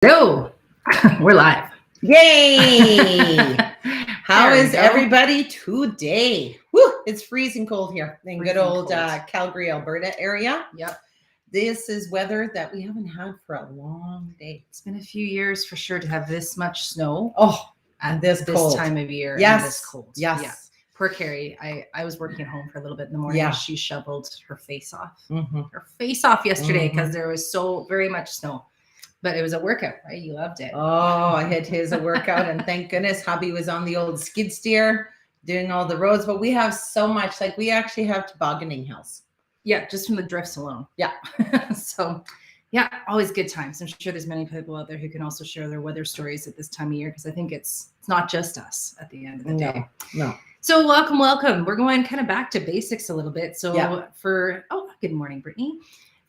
Hello, we're live. Yay! How There we is go. everybody today? Woo, it's freezing cold here in good Freezing old cold. Calgary, Alberta area. Yep, This is weather that we haven't had for a long day. it's been a few years for sure to have this much snow Oh, at this cold. time of year. Yes. And this cold. Yes. Yeah. Poor Carrie. I was working at home for a little bit in the morning. Yeah. She shoveled her face off. Mhm. Her face off yesterday Mhm. because there was so very much snow. But it was a workout, right? You loved it. Oh, I had his a workout, and thank goodness hubby was on the old skid steer doing all the roads. But we have so much, like we actually have tobogganing hills. Yeah, just from the drifts alone. Yeah. So, yeah, always good times. I'm sure there's many people out there who can also share their weather stories at this time of year because I think it's not just us at the end of the day. No. So welcome. We're going kind of back to basics a little bit. So Yeah. good morning, Brittany.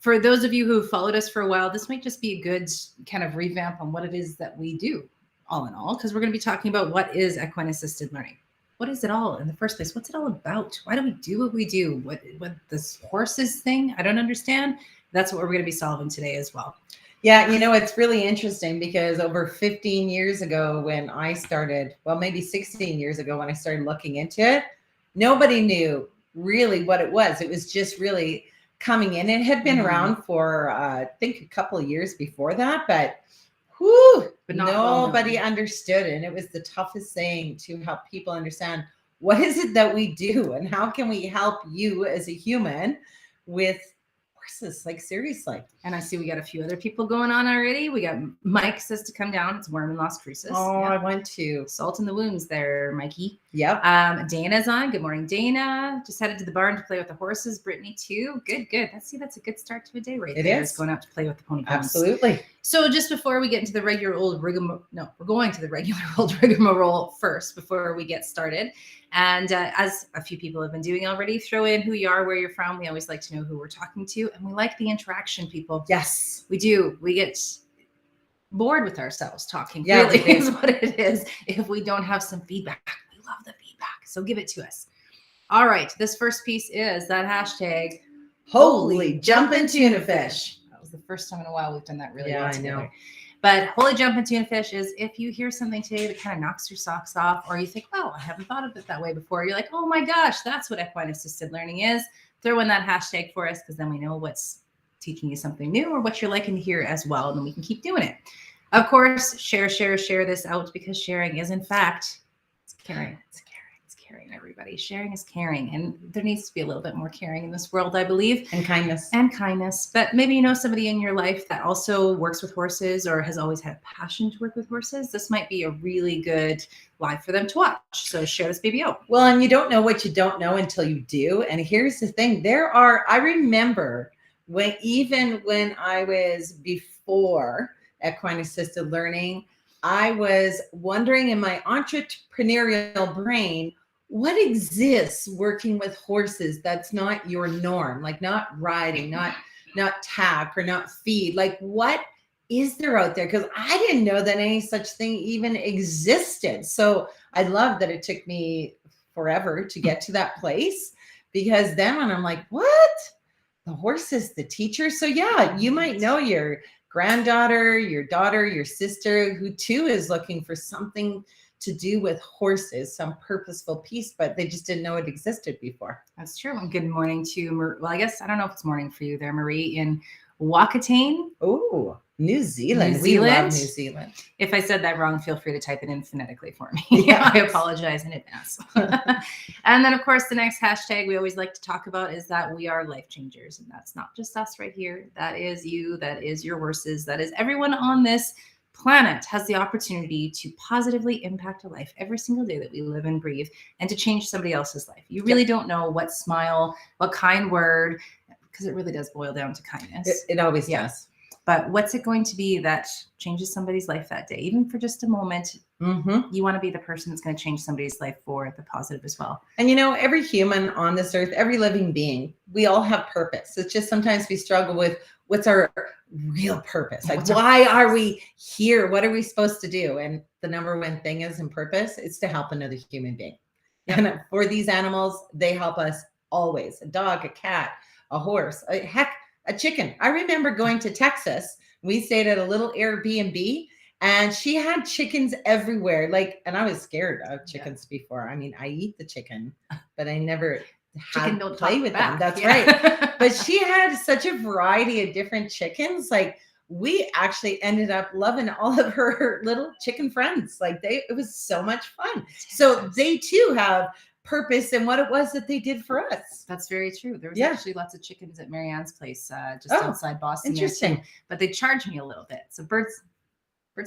For those of you who followed us for a while, this might just be a good kind of revamp on what it is that we do, all in all, because we're going to be talking about what is equine assisted learning. What is it all in the first place? What's it all about? Why do we do what we do? What this horses thing? I don't understand. That's what we're going to be solving today as well. Yeah, it's really interesting because over 15 years ago when I started, well, maybe 16 years ago when I started looking into it, nobody knew really what it was. It was just really coming in. It had been around for, I think, a couple of years before that, but nobody understood it. And it was the toughest thing to help people understand what is it that we do and how can we help you as a human with horses, like seriously. And I see we got a few other people going on already. We got Mike says to come down. It's warm in Las Cruces. Oh, yeah. I went to salt in the wounds there, Mikey. Yep. Dana's on. Good morning, Dana. Just headed to the barn to play with the horses. Brittany too. Good. That's a good start to a day right there. It's going out to play with the pony ponies. Absolutely. So just before we get into the regular old rigmarole, we're going to the regular old rigmarole first before we get started. And as a few people have been doing already, throw in who you are, where you're from. We always like to know who we're talking to. And we like the interaction, people. Yes. We do. We get bored with ourselves talking. Yeah, really is what it is. If we don't have some feedback, we love the feedback. So give it to us. All right. This first piece is that hashtag holy jumpin' tuna fish. That was the first time in a while we've done that really well together. Know. But holy jumpin' tuna fish is if you hear something today that kind of knocks your socks off, or you think, oh, I haven't thought of it that way before. You're like, oh my gosh, that's what equine assisted learning is. Throw in that hashtag for us because then we know what's teaching you something new or what you're liking to hear as well. And then we can keep doing it. Of course, share this out because sharing is in fact, it's caring. It's caring, everybody. Sharing is caring. And there needs to be a little bit more caring in this world, I believe. And kindness. But maybe you know somebody in your life that also works with horses or has always had a passion to work with horses. This might be a really good live for them to watch. So share this baby out. Well, and you don't know what you don't know until you do. And here's the thing. I remember when I was before equine assisted learning, I was wondering in my entrepreneurial brain, what exists working with horses that's not your norm, like not riding, not tack or not feed, like what is there out there? Because I didn't know that any such thing even existed. So I love that it took me forever to get to that place, because then when I'm like, what? The horse is the teacher. So yeah, you might know your granddaughter, your daughter, your sister, who too is looking for something to do with horses, some purposeful piece, but they just didn't know it existed before. That's true. And good morning to, I guess, I don't know if it's morning for you there, Marie, in Wakatane. Oh, New Zealand. We love New Zealand. If I said that wrong, feel free to type it in phonetically for me. Yes. I apologize in advance. And then, of course, the next hashtag we always like to talk about is that we are life changers. And that's not just us right here. That is you. That is your horses. That is everyone on this planet has the opportunity to positively impact a life every single day that we live and breathe and to change somebody else's life. You really don't know what smile, what kind word, because it really does boil down to kindness. It always does. But what's it going to be that changes somebody's life that day? Even for just a moment, you want to be the person that's going to change somebody's life for the positive as well. And every human on this earth, every living being, we all have purpose. It's just sometimes we struggle with what's our real purpose? Like, why are we here? What are we supposed to do? And the number one thing is in purpose, it's to help another human being. Yep. And for these animals, they help us always. A dog, a cat, a horse, heck, a chicken. I remember going to Texas We stayed at a little Airbnb, and she had chickens everywhere. Like, and I was scared of chickens before. I mean, I eat the chicken, but I never Chicken had don't play talk with back. them. That's Yeah. right. But she had such a variety of different chickens. Like, we actually ended up loving all of her little chicken friends. Like, it was so much fun. So they too have purpose in what it was that they did for us. That's very true. There was Yeah. actually lots of chickens at Marianne's place just Oh, outside Boston. there, Interesting. too. But they charge me a little bit. So birds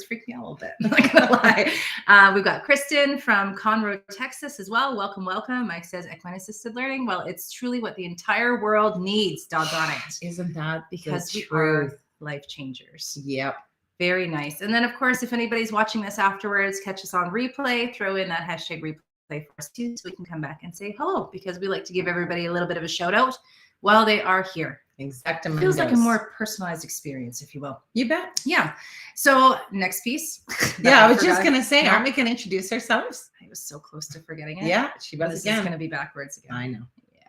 freak me out a little bit. I'm not gonna lie. We've got Kristen from Conroe, Texas as well. Welcome, welcome. Mike says Equine Assisted Learning. Well, it's truly what the entire world needs, doggone it. Isn't that Because the we truth? are life changers. Yep. Very nice. And then, of course, if anybody's watching this afterwards, catch us on replay, throw in that hashtag replay for us too, so we can come back and say hello, because we like to give everybody a little bit of a shout out while they are here. Exactly. Feels like a more personalized experience, if you will. You bet. Yeah. So next piece. Yeah, I was just going to say, aren't we going to introduce ourselves? I was so close to forgetting it. Yeah, she was This again. is going to be backwards again. I know. Yeah,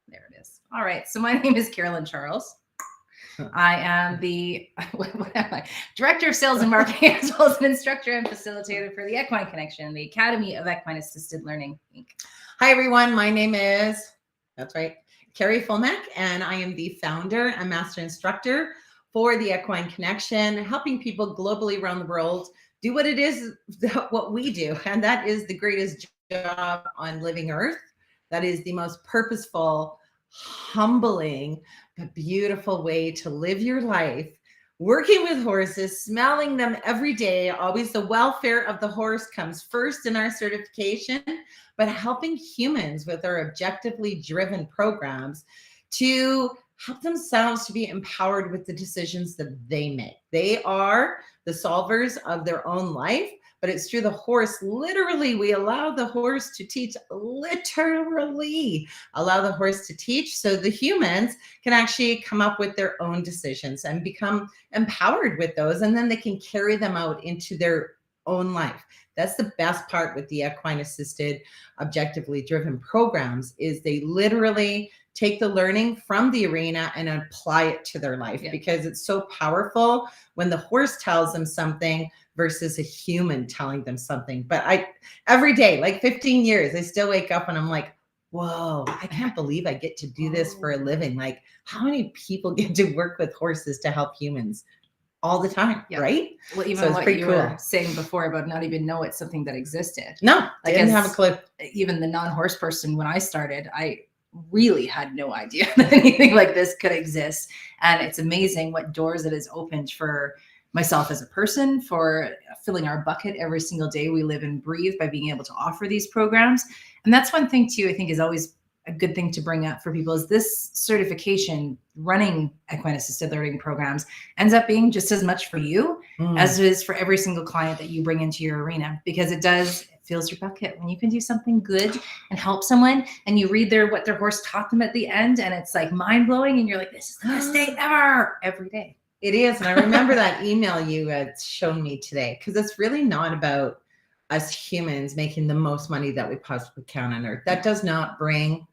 there it is. All right. So my name is Carolyn Charles. I am the what am I? Director of Sales and Marketing, as well as an instructor and facilitator for the Equine Connection, the Academy of Equine Assisted Learning, Inc. Hi, everyone. My name is, that's right, Carrie Fulmack, and I am the founder and master instructor for the Equine Connection, helping people globally around the world do what it is, what we do. And that is the greatest job on living earth. That is the most purposeful, humbling, but beautiful way to live your life. Working with horses, smelling them every day. Always the welfare of the horse comes first in our certification, but helping humans with our objectively driven programs to help themselves to be empowered with the decisions that they make. They are the solvers of their own life, but it's through the horse. Literally, we allow the horse to teach, literally allow the horse to teach, so the humans can actually come up with their own decisions and become empowered with those, and then they can carry them out into their own life. That's the best part with the equine assisted, objectively driven programs, is they literally take the learning from the arena and apply it to their life, because it's so powerful when the horse tells them something versus a human telling them something. But every day, like 15 years, I still wake up and I'm like, whoa, I can't believe I get to do this for a living. Like, how many people get to work with horses to help humans all the time, right? Well, even So it's what pretty you cool. were saying before about not even know it's something that existed. No, I didn't have a clue. Even the non-horse person, when I started, I really had no idea that anything like this could exist. And it's amazing what doors it has opened for myself as a person, for filling our bucket every single day we live and breathe by being able to offer these programs. And that's one thing too, I think, is always a good thing to bring up for people, is this certification, running equine assisted learning programs, ends up being just as much for you as it is for every single client that you bring into your arena, because it fills your bucket when you can do something good and help someone, and you read what their horse taught them at the end, and it's like mind blowing, and you're like, this is the best day ever, every day. It is. And I remember that email you had shown me today, because it's really not about us humans making the most money that we possibly can on earth. That does not bring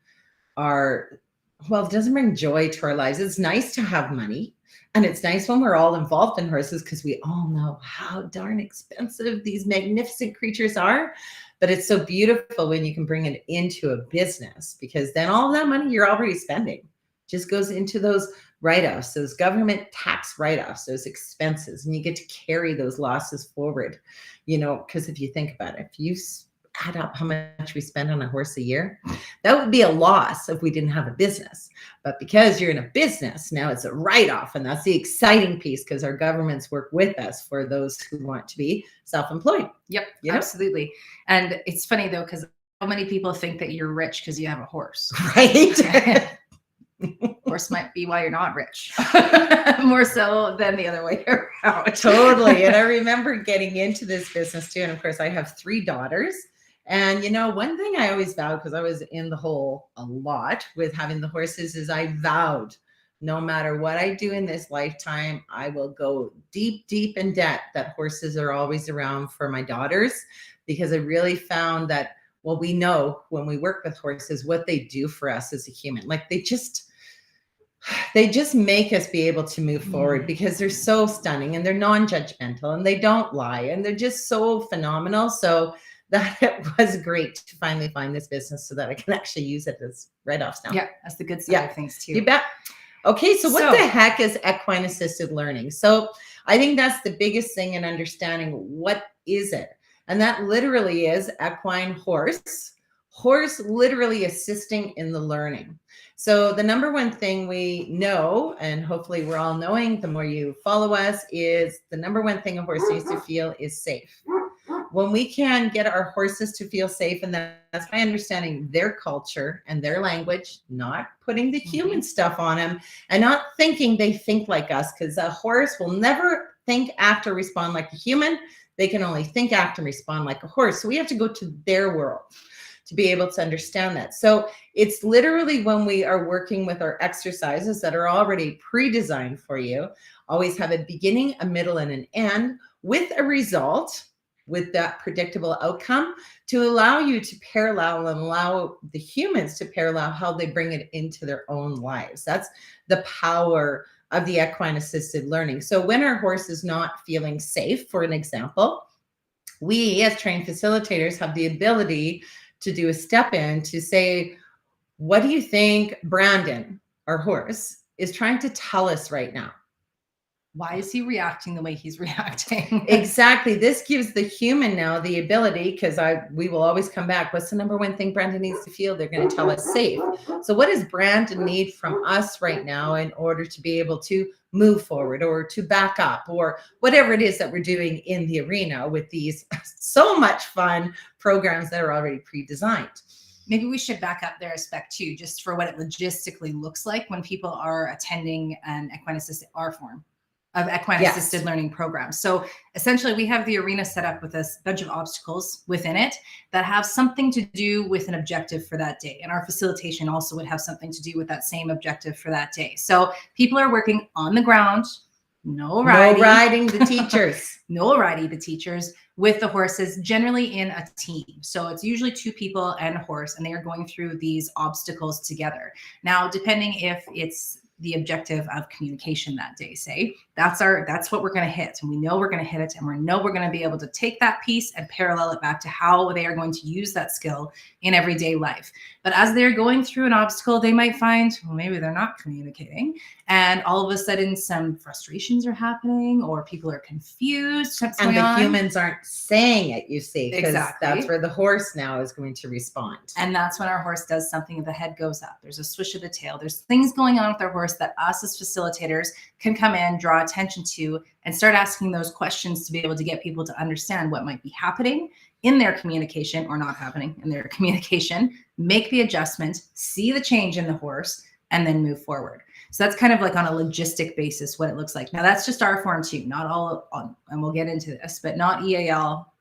it doesn't bring joy to our lives. It's nice to have money, and it's nice when we're all involved in horses, because we all know how darn expensive these magnificent creatures are. But it's so beautiful when you can bring it into a business, because then all that money you're already spending just goes into those write-offs, those government tax write-offs, those expenses, and you get to carry those losses forward. Because if you think about it, if you add up how much we spend on a horse a year, that would be a loss if we didn't have a business. But because you're in a business, now it's a write-off, and that's the exciting piece, because our governments work with us for those who want to be self-employed. Yep, absolutely. And it's funny though, because so many people think that you're rich because you have a horse, right? Horse might be why you're not rich, more so than the other way around. Totally. And I remember getting into this business too. And of course, I have 3 daughters. And one thing I always vowed, because I was in the hole a lot with having the horses, is I vowed, no matter what I do in this lifetime, I will go deep, deep in debt that horses are always around for my daughters, because I really found that, we know when we work with horses what they do for us as a human. Like, they just make us be able to move forward because they're so stunning and they're non-judgmental and they don't lie and they're just so phenomenal. So that it was great to finally find this business so that I can actually use it as write-offs now. Yeah, that's the good side of things too. You bet. Okay, so what the heck is equine assisted learning? So I think that's the biggest thing in understanding what is it. And that literally is equine horse literally assisting in the learning. So the number one thing we know, and hopefully we're all knowing the more you follow us, is the number one thing a horse needs to feel is safe. When we can get our horses to feel safe, and that's my understanding their culture and their language, not putting the human stuff on them and not thinking they think like us, because a horse will never think, act, or respond like a human. They can only think, act, and respond like a horse. So we have to go to their world to be able to understand that. So it's literally when we are working with our exercises that are already pre-designed for you, always have a beginning, a middle, and an end with a result, with that predictable outcome, to allow you to parallel and allow the humans to parallel how they bring it into their own lives. That's the power of the equine assisted learning. So when our horse is not feeling safe, for an example, we as trained facilitators have the ability to do a step in to say, what do you think Brandon, our horse, is trying to tell us right now? Why is he reacting the way he's reacting? Exactly. This gives the human now the ability, because we will always come back. What's the number one thing Brandon needs to feel? They're going to tell us safe. So what does Brandon need from us right now in order to be able to move forward or to back up or whatever it is that we're doing in the arena with these so much fun programs that are already pre-designed? Maybe we should back up there a spec too, just for what it logistically looks like when people are attending an equine assisted form of equine assisted learning programs. So essentially we have the arena set up with a bunch of obstacles within it that have something to do with an objective for that day. And our facilitation also would have something to do with that same objective for that day. So people are working on the ground, no riding the teachers, no riding the teachers with the horses, generally in a team. So it's usually 2 people and a horse, and they are going through these obstacles together. Now, depending if it's the objective of communication that day, say, that's what we're going to hit. And we know we're going to hit it, and we know we're going to be able to take that piece and parallel it back to how they are going to use that skill in everyday life. But as they're going through an obstacle, they might find, well, maybe they're not communicating. And all of a sudden some frustrations are happening, or people are confused. And the humans aren't saying it, you see, because exactly. That's where the horse now is going to respond. And that's when our horse does something, the head goes up. There's a swish of the tail. There's things going on with our horse that us as facilitators can come in, draw attention to, and start asking those questions to be able to get people to understand what might be happening in their communication or not happening in their communication, make the adjustment, see the change in the horse, and then move forward. So that's kind of like on a logistic basis what it looks like. Now that's just our form too, not all, and we'll get into this, but not EAL,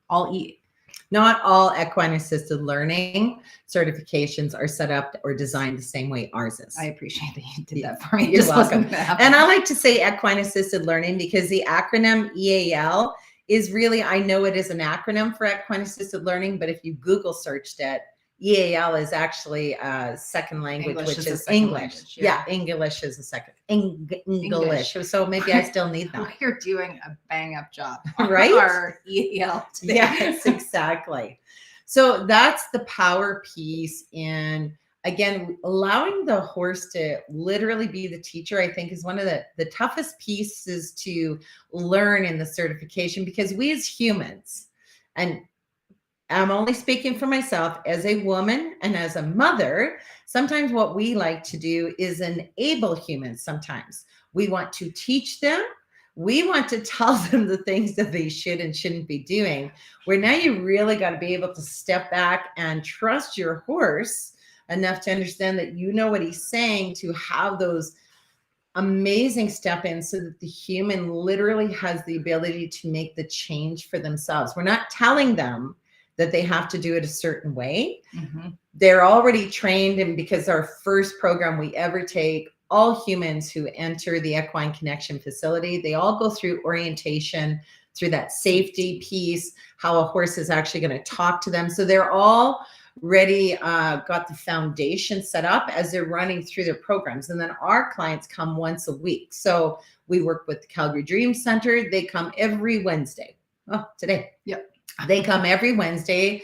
Not all equine assisted learning certifications are set up or designed the same way ours is. I appreciate that you did that for me. You're welcome. And I like to say equine assisted learning because the acronym EAL is really, I know it is an acronym for equine assisted learning, but if you Google searched it, EAL is actually a second language, which is English. Yeah, English is a second. English. So maybe I still need that. You're doing a bang up job, right? Our EAL today. Yes, exactly. So that's the power piece. And again, allowing the horse to literally be the teacher, I think, is one of the toughest pieces to learn in the certification, because we as humans, and I'm only speaking for myself as a woman and as a mother, sometimes what we like to do is enable humans. Sometimes we want to teach them. We want to tell them the things that they should and shouldn't be doing, where now you really got to be able to step back and trust your horse enough to understand that you know what he's saying, to have those amazing step in so that the human literally has the ability to make the change for themselves. We're not telling them that they have to do it a certain way. Mm-hmm. They're already trained. And because our first program we ever take, all humans who enter the Equine Connection facility, they all go through orientation, through that safety piece, how a horse is actually going to talk to them. So they're all ready, got the foundation set up as they're running through their programs. And then our clients come once a week. So we work with the Calgary Dream Center. They come every Wednesday. Oh, today. Yep. They come every Wednesday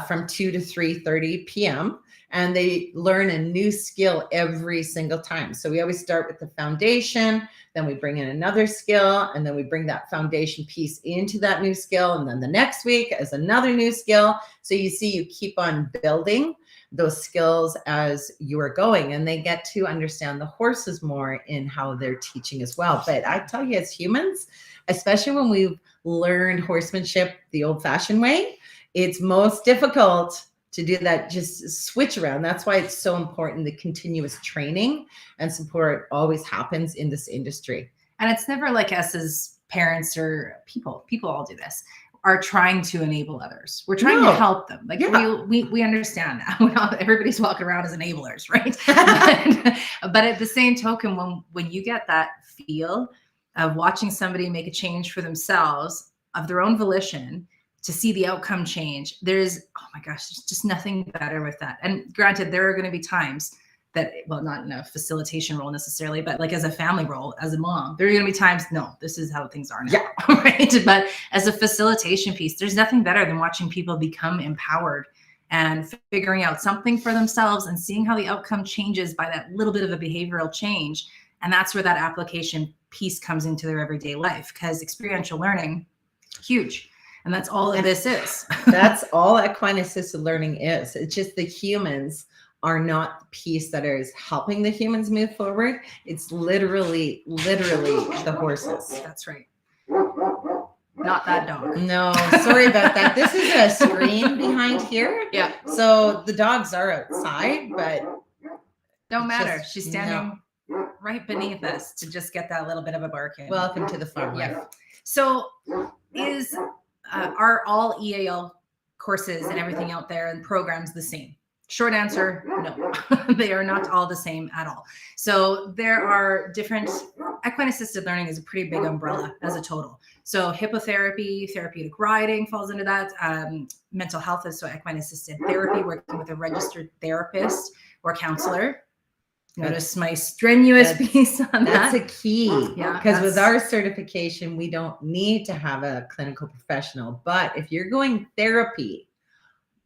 from 2 to 3:30 p.m. and they learn a new skill every single time. So we always start with the foundation, then we bring in another skill, and then we bring that foundation piece into that new skill. And then the next week is another new skill. So you see, you keep on building those skills as you are going, and they get to understand the horses more in how they're teaching as well. But I tell you, as humans, especially when we've learned horsemanship the old-fashioned way, it's most difficult to do that just switch around. That's why it's so important. The continuous training and support always happens in this industry. And it's never like us as parents or people all do this, are trying to enable others. We're trying to help them. Like we understand that. We're not, everybody's walking around as enablers, right? but at the same token, when you get that feel of watching somebody make a change for themselves of their own volition, to see the outcome change, there's, oh my gosh, there's just nothing better with that. And granted, there are going to be times that, well, not in a facilitation role necessarily, but like as a family role, as a mom, there are going to be times, no, this is how things are now, right? But as a facilitation piece, there's nothing better than watching people become empowered and figuring out something for themselves and seeing how the outcome changes by that little bit of a behavioral change. And that's where that application piece comes into their everyday life, because experiential learning, huge. And that's all that this is. That's all equine assisted learning is. It's just the humans are not the piece that is helping the humans move forward. It's literally the horses. That's right. Not that dog. No, sorry about that. This is a screen behind here. Yeah. So the dogs are outside, but don't matter. She's standing right beneath us to just get that little bit of a bark in. Welcome to the farm life. So are all EAL courses and everything out there and programs the same? Short answer, no. They are not all the same at all. So there are different, equine assisted learning is a pretty big umbrella as a total. So hippotherapy, therapeutic riding falls into that. Mental health is so equine assisted therapy, working with a registered therapist or counselor. Notice my strenuous piece on that. That's a key. Yeah. Because with our certification, we don't need to have a clinical professional. But if you're going therapy,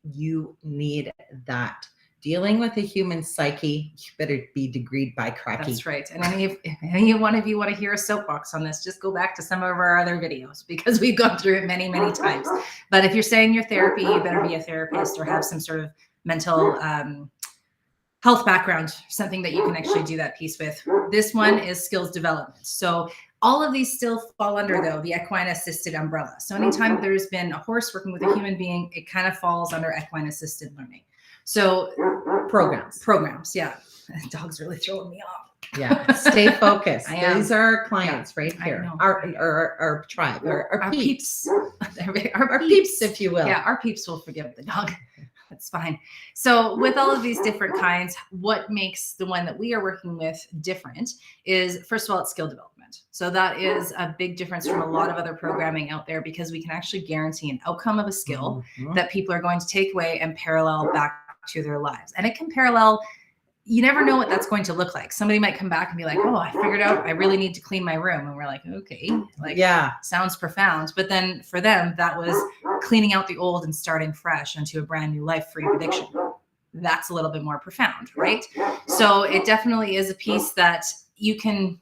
you need that. Dealing with a human psyche, you better be degreed by cracky. That's right. And any one of you want to hear a soapbox on this, just go back to some of our other videos, because we've gone through it many, many times. But if you're saying you're therapy, you better be a therapist or have some sort of mental health background, something that you can actually do that piece with. This one is skills development. So all of these still fall under, though, the equine assisted umbrella. So anytime there's been a horse working with a human being, it kind of falls under equine assisted learning. So programs. Yeah. Dog's really throwing me off. Yeah. Stay focused. I am. These are our clients right here. Our tribe, our peeps. Our peeps, if you will. Yeah. Our peeps will forgive the dog. That's fine. So with all of these different kinds, what makes the one that we are working with different is, first of all, it's skill development. So that is a big difference from a lot of other programming out there, because we can actually guarantee an outcome of a skill that people are going to take away and parallel back to their lives. And it can parallel, you never know what that's going to look like. Somebody might come back and be like, oh, I figured out I really need to clean my room. And we're like, okay, like, yeah, sounds profound. But then for them, that was cleaning out the old and starting fresh into a brand new life free of addiction. That's a little bit more profound, right? So it definitely is a piece that you can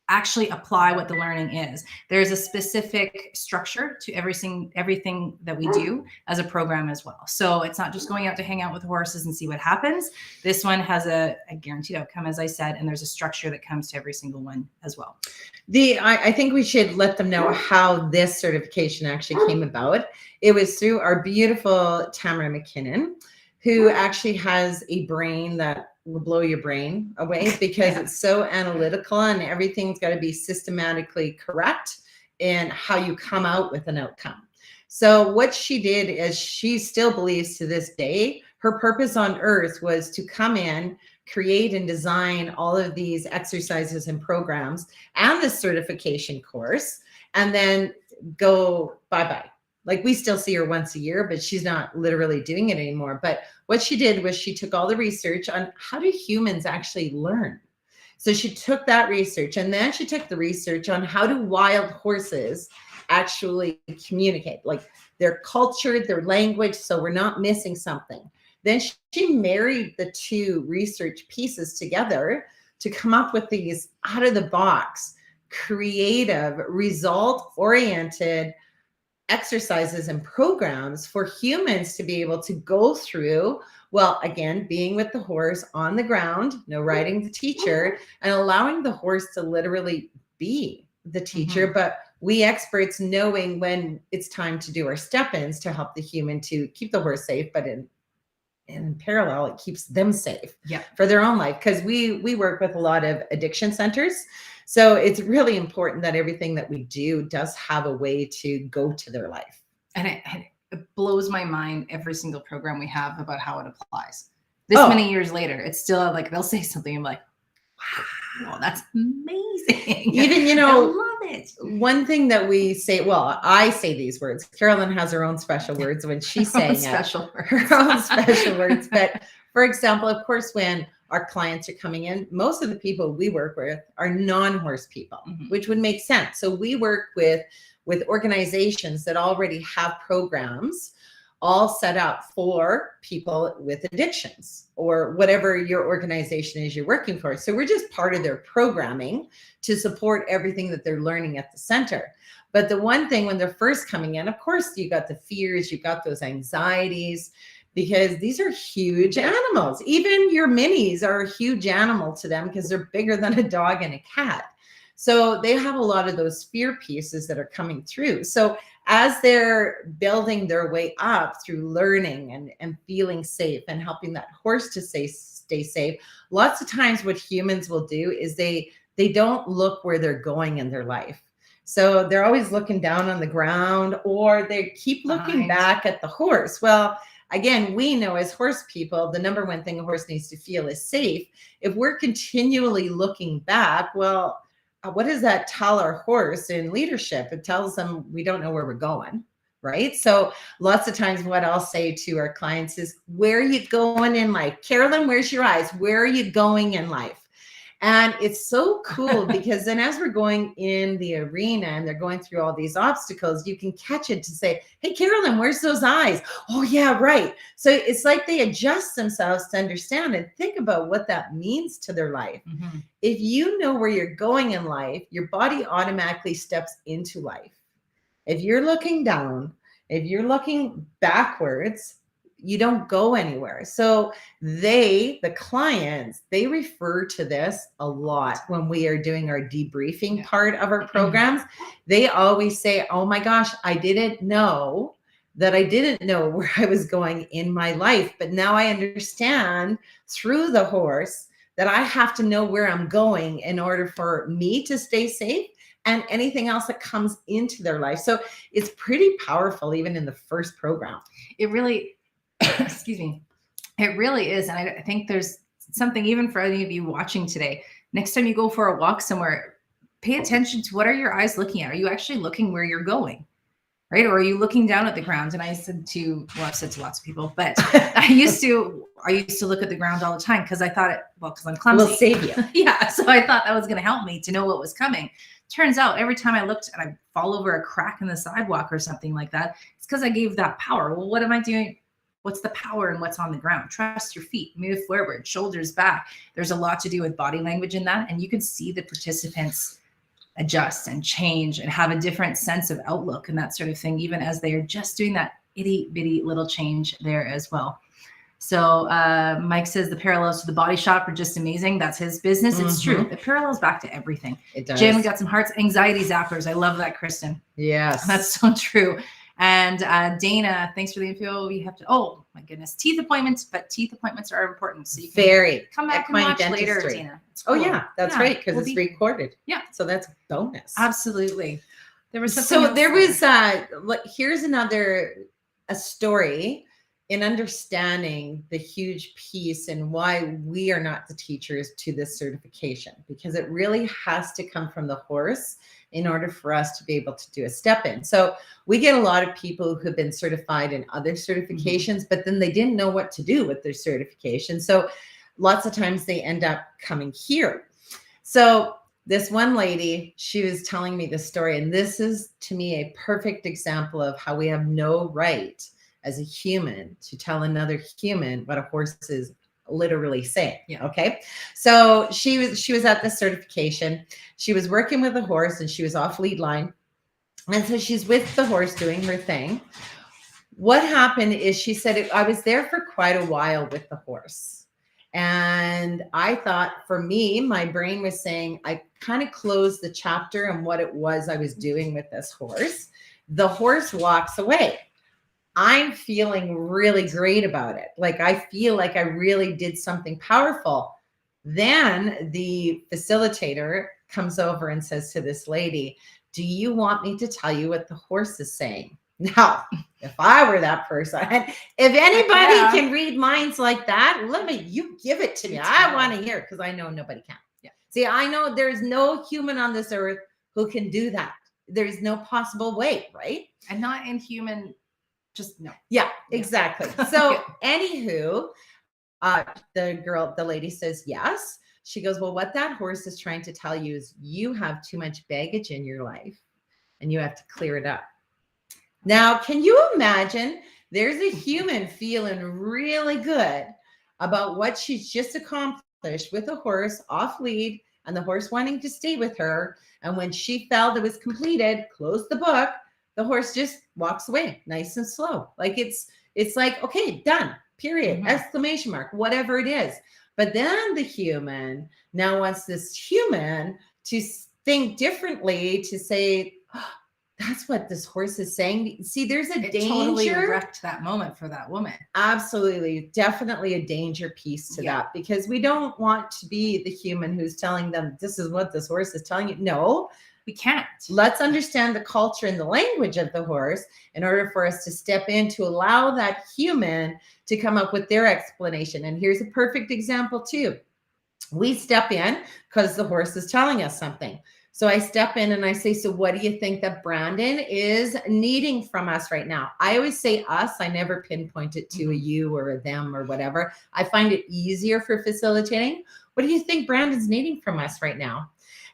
actually apply what the learning is. There's a specific structure to everything that we do as a program as well. So it's not just going out to hang out with horses and see what happens. This one has a guaranteed outcome, as I said, and there's a structure that comes to every single one as well. I think we should let them know how this certification actually came about. It was through our beautiful Tamara McKinnon, who actually has a brain that will blow your brain away, because it's so analytical and everything's got to be systematically correct in how you come out with an outcome. So what she did is, she still believes to this day, her purpose on earth was to come in, create and design all of these exercises and programs and the certification course, and then go bye-bye. Like we still see her once a year, but she's not literally doing it anymore. But what she did was she took all the research on how do humans actually learn. So she took that research, and then she took the research on how do wild horses actually communicate, like their culture, their language, so we're not missing something. Then she married the two research pieces together to come up with these out of the box, creative, result oriented exercises and programs for humans to be able to go through. Well, again, being with the horse on the ground, no riding the teacher, and allowing the horse to literally be the teacher, but we experts knowing when it's time to do our step-ins to help the human to keep the horse safe, but in parallel, it keeps them safe for their own life. Because we work with a lot of addiction centers. So it's really important that everything that we do does have a way to go to their life. And it blows my mind every single program we have about how it applies. This many years later, it's still like they'll say something. I'm like, wow, that's amazing. Even, I love it. One thing that we say, well, I say these words. Carolyn has her own special words when she's saying her own special words. But for example, of course, when our clients are coming in, most of the people we work with are non-horse people, which would make sense. So we work with organizations that already have programs all set up for people with addictions or whatever your organization is you're working for. So we're just part of their programming to support everything that they're learning at the center. But the one thing when they're first coming in, of course, you got the fears, you got those anxieties, because these are huge animals. Even your minis are a huge animal to them because they're bigger than a dog and a cat. So they have a lot of those fear pieces that are coming through. So as they're building their way up through learning and feeling safe and helping that horse to stay safe, lots of times what humans will do is they don't look where they're going in their life. So they're always looking down on the ground, or they keep looking back at the horse. Well, again, we know as horse people, the number one thing a horse needs to feel is safe. If we're continually looking back, well, what does that tell our horse in leadership? It tells them we don't know where we're going, right? So lots of times what I'll say to our clients is, where are you going in life? Carolyn, where's your eyes? Where are you going in life? And it's so cool because then as we're going in the arena and they're going through all these obstacles, you can catch it to say, hey, Carolyn, where's those eyes? Oh, yeah, right. So it's like they adjust themselves to understand and think about what that means to their life. If you know where you're going in life, your body automatically steps into life. If you're looking down, if you're looking backwards, you don't go anywhere. So the clients, they refer to this a lot when we are doing our debriefing part of our programs. They always say, oh my gosh, I didn't know where I was going in my life. But now I understand through the horse that I have to know where I'm going in order for me to stay safe and anything else that comes into their life. So it's pretty powerful, even in the first program. It really, excuse me, it really is. And I think there's something even for any of you watching today. Next time you go for a walk somewhere, pay attention to what are your eyes looking at? Are you actually looking where you're going? Right? Or are you looking down at the ground? And I've said to lots of people, but I used to look at the ground all the time because I thought because I'm clumsy. Will save you. Yeah. So I thought that was going to help me to know what was coming. Turns out every time I looked and I fall over a crack in the sidewalk or something like that, it's because I gave that power. Well, what am I doing? What's the power in what's on the ground? Trust your feet, move forward, shoulders back. There's a lot to do with body language in that. And you can see the participants adjust and change and have a different sense of outlook and that sort of thing, even as they are just doing that itty bitty little change there as well. So Mike says the parallels to the body shop are just amazing. That's his business. It's true. It parallels back to everything. It does. Jim, we got some hearts. Anxiety zappers. I love that, Kristen. Yes. That's so true. And Dana, thanks for the info. We have to, oh my goodness, teeth appointments, but teeth appointments are important. So you can come back and watch later, Dana. Cool. Oh yeah, that's right, because it's recorded. Yeah. So that's a bonus. Absolutely. There was here's a story in understanding the huge piece and why we are not the teachers to this certification, because it really has to come from the horse in order for us to be able to do a step in. So we get a lot of people who have been certified in other certifications, but then they didn't know what to do with their certification. So lots of times they end up coming here. So this one lady, she was telling me this story, and this is to me a perfect example of how we have no right as a human to tell another human what a horse is literally saying. Yeah. Okay. So she was at this certification. She was working with a horse and she was off lead line. And so she's with the horse doing her thing. What happened is she said, I was there for quite a while with the horse. And I thought, for me, my brain was saying, I kind of closed the chapter on what it was I was doing with this horse. The horse walks away. I'm feeling really great about it. Like, I feel like I really did something powerful. Then the facilitator comes over and says to this lady, do you want me to tell you what the horse is saying? Now, if I were that person, if anybody can read minds like that, you give it to me. I want to hear it, because I know nobody can. Yeah. See, I know there's no human on this earth who can do that. There's no possible way, right? And not inhuman. Just no. Yeah, exactly. So anywho, the lady says yes. She goes, well, what that horse is trying to tell you is you have too much baggage in your life and you have to clear it up. Now, can you imagine there's a human feeling really good about what she's just accomplished with a horse off lead and the horse wanting to stay with her. And when she felt it was completed, closed the book, the horse just walks away nice and slow. Like it's like, okay, done, period, exclamation mark, whatever it is. But then the human now wants this human to think differently, to say, oh, that's what this horse is saying. See, there's a danger. Totally wrecked that moment for that woman. Absolutely. Definitely a danger piece to that, because we don't want to be the human who's telling them, this is what this horse is telling you. No, we can't. Let's understand the culture and the language of the horse in order for us to step in to allow that human to come up with their explanation. And here's a perfect example too. We step in because the horse is telling us something. So I step in and I say, so what do you think that Brandon is needing from us right now? I always say us. I never pinpoint it to a you or a them or whatever. I find it easier for facilitating. What do you think Brandon's needing from us right now?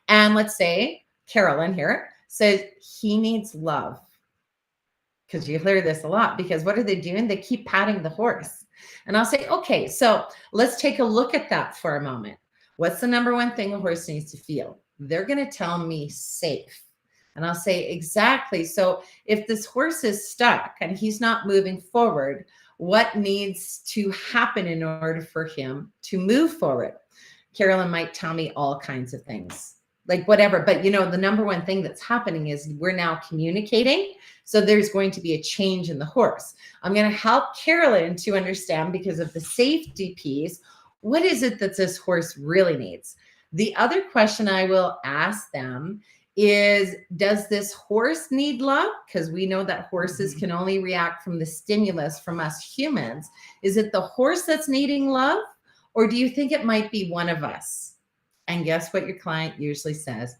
And let's say Carolyn here says he needs love. Because you hear this a lot, because what are they doing? They keep patting the horse. And I'll say, okay, so let's take a look at that for a moment. What's the number one thing a horse needs to feel? They're going to tell me safe. And I'll say, exactly. So if this horse is stuck and he's not moving forward, what needs to happen in order for him to move forward? Carolyn might tell me all kinds of things, like whatever. But, you know, the number one thing that's happening is we're now communicating. So there's going to be a change in the horse. I'm going to help Carolyn to understand, because of the safety piece, what is it that this horse really needs? The other question I will ask them is, does this horse need love? Because we know that horses can only react from the stimulus from us humans. Is it the horse that's needing love? Or do you think it might be one of us? And guess what your client usually says?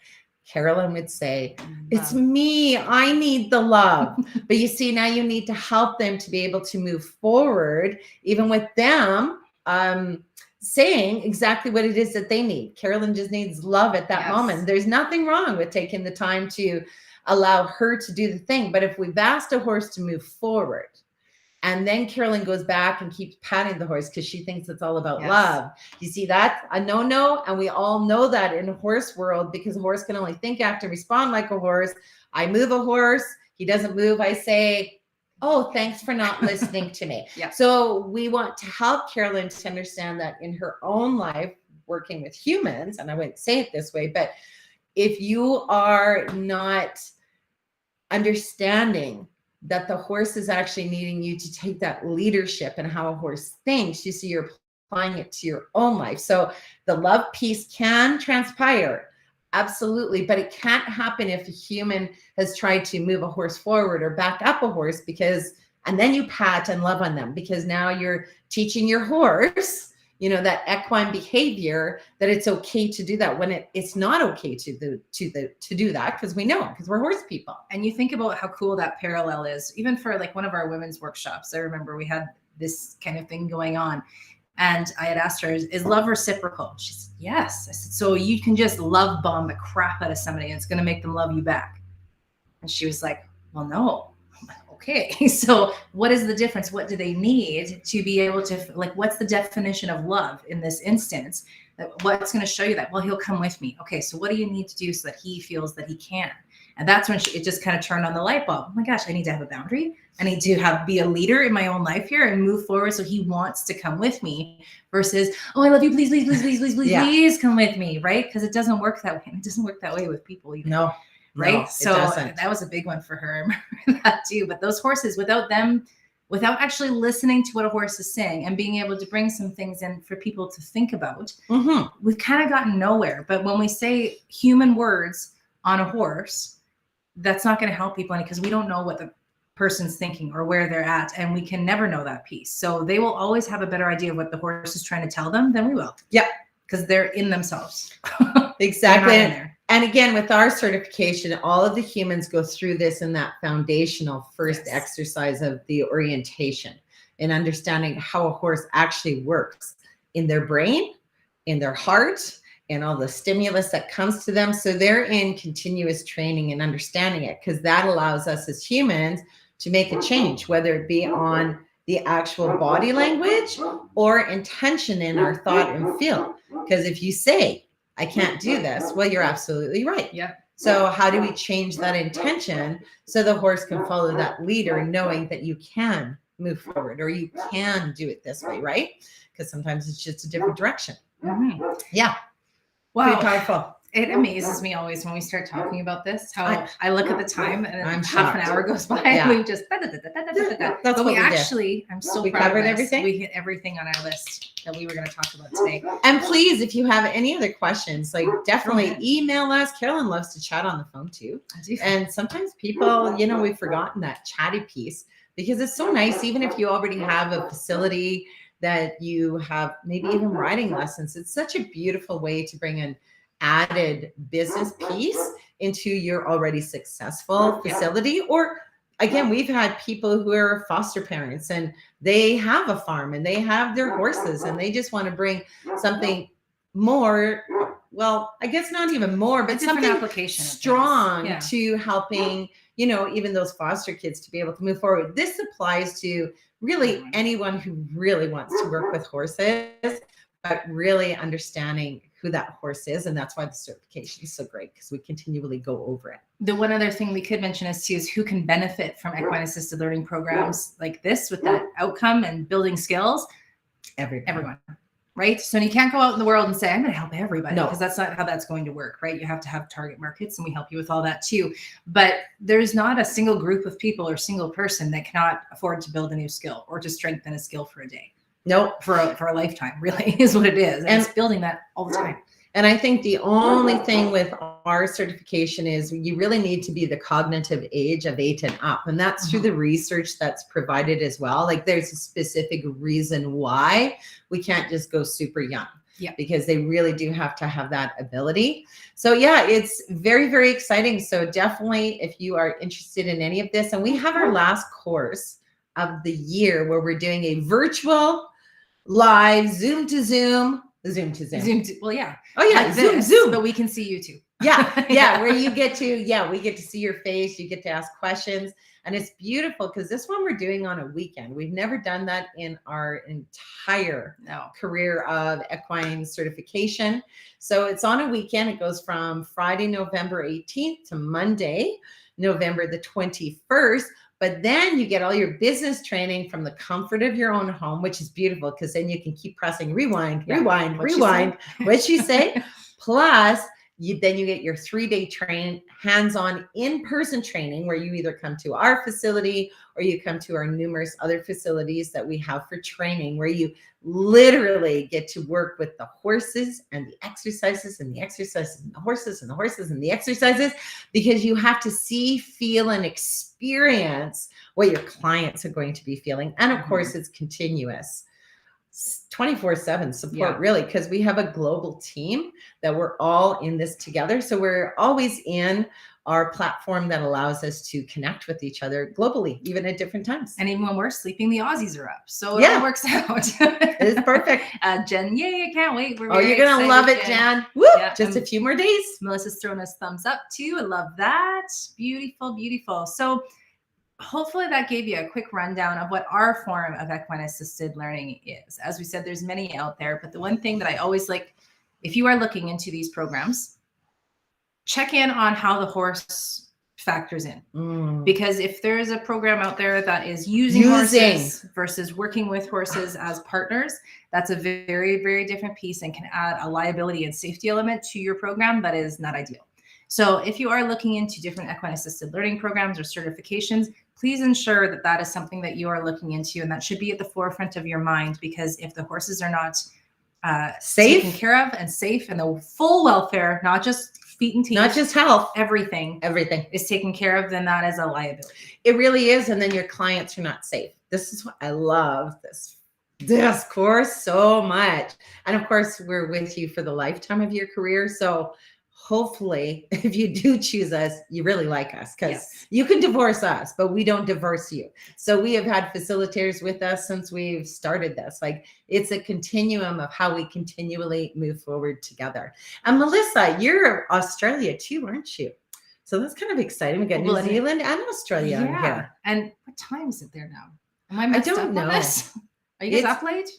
Carolyn would say, it's me. I need the love. But you see, now you need to help them to be able to move forward, even with them saying exactly what it is that they need. Carolyn just needs love at that moment. There's nothing wrong with taking the time to allow her to do the thing. But if we've asked a horse to move forward, and then Carolyn goes back and keeps patting the horse because she thinks it's all about love. You see, that's a no-no. And we all know that in the horse world, because a horse can only think, act, and respond like a horse. I move a horse. He doesn't move. I say, oh, thanks for not listening to me. So we want to help Carolyn to understand that in her own life, working with humans, and I wouldn't say it this way, but if you are not understanding that the horse is actually needing you to take that leadership and how a horse thinks, you see, you're applying it to your own life. So the love piece can transpire. Absolutely. But it can't happen if a human has tried to move a horse forward or back up a horse, because, and then you pat and love on them, because now you're teaching your horse, that equine behavior, that it's okay to do that when it's not okay to do that, because we're horse people. And you think about how cool that parallel is, even for like one of our women's workshops. I remember we had this kind of thing going on, and I had asked her, is love reciprocal? She said, yes. I said, so you can just love bomb the crap out of somebody and it's going to make them love you back? And she was like, well, no. Okay, so what is the difference? What do they need to be able to, like, what's the definition of love in this instance? What's going to show you that? Well, he'll come with me. Okay, so what do you need to do so that he feels that he can? And that's when it just kind of turned on the light bulb. Oh my gosh, I need to have a boundary. I need to be a leader in my own life here and move forward. So he wants to come with me versus, oh, I love you. Please, please, please, please, please, please, Yeah. please come with me. Right? Because it doesn't work that way. And it doesn't work that way with people either. No. Right. No, so that was a big one for her. I remember that too. But those horses, without actually listening to what a horse is saying and being able to bring some things in for people to think about, we've kind of gotten nowhere. But when we say human words on a horse, that's not going to help people because we don't know what the person's thinking or where they're at. And we can never know that piece. So they will always have a better idea of what the horse is trying to tell them than we will. Yeah. Because they're in themselves. Exactly. They're not in there. And again, with our certification, all of the humans go through this in that foundational first exercise of the orientation and understanding how a horse actually works in their brain, in their heart, and all the stimulus that comes to them. So they're in continuous training and understanding it, because that allows us as humans to make a change, whether it be on the actual body language or intention in our thought and feel. Because if you say, I can't do this, well, you're absolutely right. Yeah. So how do we change that intention so the horse can follow that leader, knowing that you can move forward or you can do it this way, right? Because sometimes it's just a different direction. Yeah. Wow. Pretty powerful. It amazes me always when we start talking about this, how I look at the time and I'm half an hour goes by and we just, but we actually, I'm so proud covered of this. everything. We hit everything on our list that we were going to talk about today. And please, if you have any other questions, like definitely email us. Carolyn loves to chat on the phone too. I do. And sometimes people, we've forgotten that chatty piece, because it's so nice, even if you already have a facility that you have maybe even riding lessons, it's such a beautiful way to bring an added business piece into your already successful facility. Or again, we've had people who are foster parents and they have a farm and they have their horses and they just want to bring something more, well, I guess not even more, but something application strong to helping, even those foster kids to be able to move forward. This applies to really anyone who really wants to work with horses, but really understanding who that horse is. And that's why the certification is so great, because we continually go over it. The one other thing we could mention is who can benefit from equine assisted learning programs like this with that outcome and building skills. Everyone. Right? So you can't go out in the world and say, I'm going to help everybody, because that's not how that's going to work, right? You have to have target markets, and we help you with all that too. But there's not a single group of people or single person that cannot afford to build a new skill or to strengthen a skill for a day. Nope. For a lifetime, really, is what it is. And it's building that all the time. And I think the only thing with our certification is you really need to be the cognitive age of 8 and up. And that's through the research that's provided as well. Like there's a specific reason why we can't just go super young. Yeah. Because they really do have to have that ability. So yeah, it's very, very exciting. So definitely, if you are interested in any of this, and we have our last course of the year where we're doing a virtual live Zoom to Zoom. Well, yeah. Oh yeah, like Zoom. But we can see you too. Yeah, where you get to, we get to see your face. You get to ask questions. And it's beautiful because this one we're doing on a weekend. We've never done that in our entire career of equine certification. So it's on a weekend. It goes from Friday, November 18th to Monday, November the 21st. But then you get all your business training from the comfort of your own home, which is beautiful, because then you can keep pressing rewind. What'd she say? Plus, then you get your 3-day hands-on in-person training, where you either come to our facility or you come to our numerous other facilities that we have for training, where you literally get to work with the horses and the exercises and the exercises and the horses and the horses and the exercises, because you have to see, feel, and experience what your clients are going to be feeling. And of course, it's continuous. 24/7 support, Yeah. really, because we have a global team that we're all in this together. So we're always in our platform that allows us to connect with each other globally, even at different times. And even when we're sleeping, the Aussies are up. So it Yeah. all works out. It's perfect. Jen, yay, I can't wait. We're Oh, very you're going to love it, excited, Jan. Woo! Yeah, Just a few more days. Melissa's throwing us thumbs up too. I love that. Beautiful, beautiful. So hopefully that gave you a quick rundown of what our form of equine assisted learning is. As we said, there's many out there, but the one thing that I always like, if you are looking into these programs, check in on how the horse factors in. Because if there is a program out there that is using horses versus working with horses as partners, that's a very, very different piece and can add a liability and safety element to your program that is not ideal. So if you are looking into different equine assisted learning programs or certifications, please ensure that that is something that you are looking into, and that should be at the forefront of your mind, because if the horses are not safe, taken care of and safe, and the full welfare, not just feet and teeth, not just health, everything is taken care of, then that is a liability. It really is. And then your clients are not safe. This is what I love this course so much. And of course, we're with you for the lifetime of your career. So hopefully, if you do choose us, you really like us, because you can divorce us, but we don't divorce you. So we have had facilitators with us since we've started this. Like, it's a continuum of how we continually move forward together. And Melissa, you're Australia too, aren't you? So that's kind of exciting. We got New Zealand and Australia in here. And what time is it there now? Am I don't know. Are you guys up late?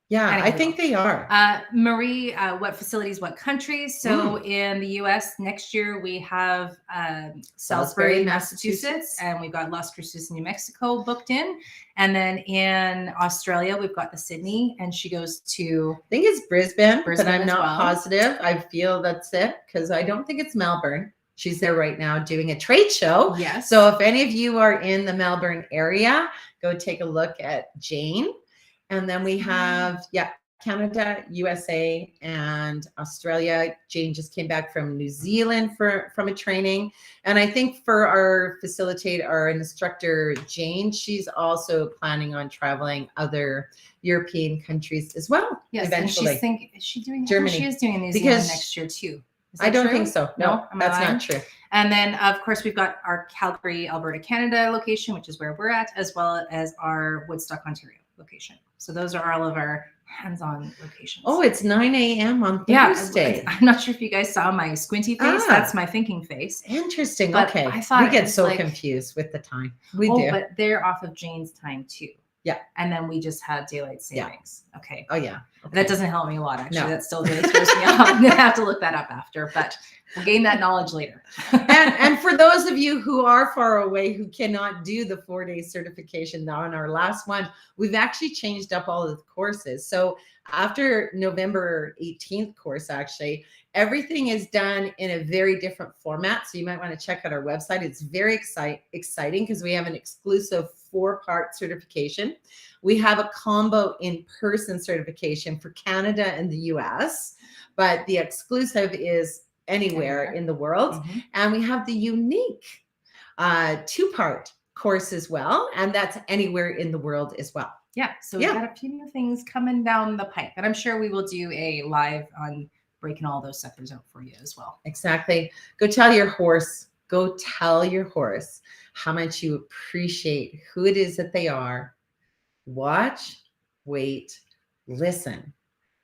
Yeah, anyway, I think they are. Marie, what facilities, what countries? So in the US next year, we have Salisbury, Massachusetts, and we've got Las Cruces, New Mexico booked in. And then in Australia, we've got the Sydney, and she goes to, I think it's Brisbane, but I'm not positive. I feel that's it, because I don't think it's Melbourne. She's there right now doing a trade show. Yes. So if any of you are in the Melbourne area, go take a look at Jane. And then we have, Canada, USA, and Australia. Jane just came back from New Zealand from a training. And I think for our facilitator, our instructor, Jane, she's also planning on traveling other European countries as well. Yes, eventually. And is she doing Germany? She is doing New Zealand next year too. I don't think so. No, that's not true. And then, of course, we've got our Calgary, Alberta, Canada location, which is where we're at, as well as our Woodstock, Ontario location. So those are all of our hands-on locations. Oh, it's 9 a.m. on Thursday. I'm not sure if you guys saw my squinty face. That's my thinking face. Interesting. But okay. I thought we get so confused with the time. We do. But they're off of Jane's time too. Yeah. And then we just had daylight savings. Yeah. Okay. Oh, yeah. Okay. That doesn't help me a lot, actually. No. That still really throws me off. I'm going to have to look that up after, but we'll gain that knowledge later. and for those of you who are far away, who cannot do the 4-day certification now in our last one, we've actually changed up all of the courses. So after November 18th course, actually, everything is done in a very different format. So you might want to check out our website. It's very exciting because we have an exclusive 4-part certification. We have a combo in-person certification for Canada and the US, but the exclusive is anywhere in the world. And we have the unique 2-part course as well. And that's anywhere in the world as well. Yeah. So we've got a few new things coming down the pipe, and I'm sure we will do a live on breaking all those suckers out for you as well. Exactly. Go tell your horse how much you appreciate who it is that they are. Watch, wait, listen,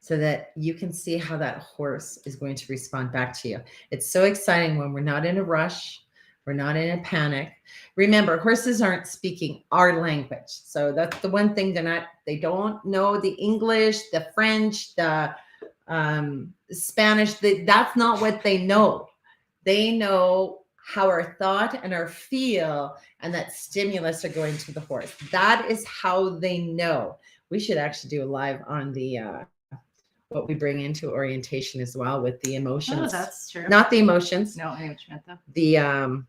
so that you can see how that horse is going to respond back to you. It's so exciting when we're not in a rush. We're not in a panic. Remember, horses aren't speaking our language. So that's the one thing they don't know the English, the French, the Spanish. That's not what they know. They know how our thought and our feel and that stimulus are going to the horse. That is how they know. We should actually do a live on the what we bring into orientation as well with the emotions. Oh, that's true. Not the emotions. No, I know what you meant though. The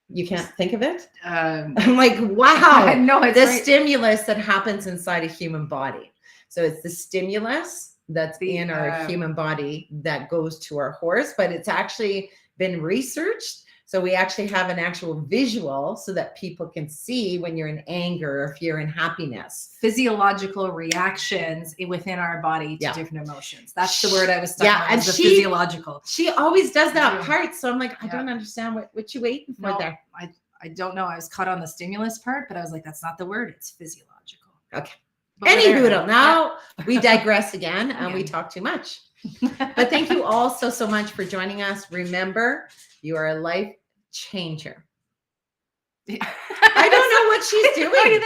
you can't think of it? I'm like, wow. No, it's the stimulus that happens inside a human body. So it's the stimulus that's in our human body that goes to our horse, but it's actually been researched So we actually have an actual visual so that people can see when you're in anger or if you're in happiness. Physiological reactions within our body to Yeah. different emotions. That's the word I was stuck Yeah, on. and The she- physiological. She always does that Yeah. part. So I'm like, I Yeah. don't understand what you waiting for No, there. I don't know. I was caught on the stimulus part, but I was like, that's not the word. It's physiological. Okay. But we're Any there hoodle. Now Yeah. we digress again and we Again. talk too much. But thank you all so much for joining us. Remember, you are a life changer. I don't know what she's doing.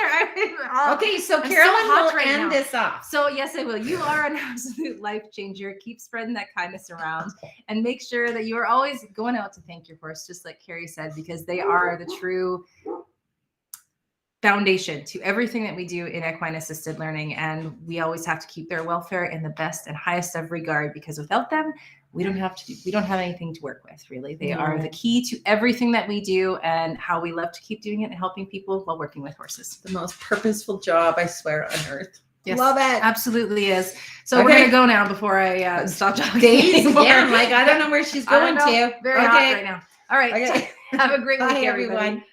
Okay, so I'm Carolyn so hot will right end now. this off. So yes, I will. You are an absolute life changer. Keep spreading that kindness around and make sure that you are always going out to thank your horse, just like Carrie said, because they are the true foundation to everything that we do in equine assisted learning. And we always have to keep their welfare in the best and highest of regard, because without them, we don't have anything to work with, really. They are the key to everything that we do and how we love to keep doing it and helping people while working with horses. The most purposeful job, I swear, on earth. Yes, love it. Absolutely is. So we're gonna go now before I stop talking. Yeah, like I don't know where she's going to. Very hot right now. All right. Okay. Have a great week, Bye, everybody. everyone.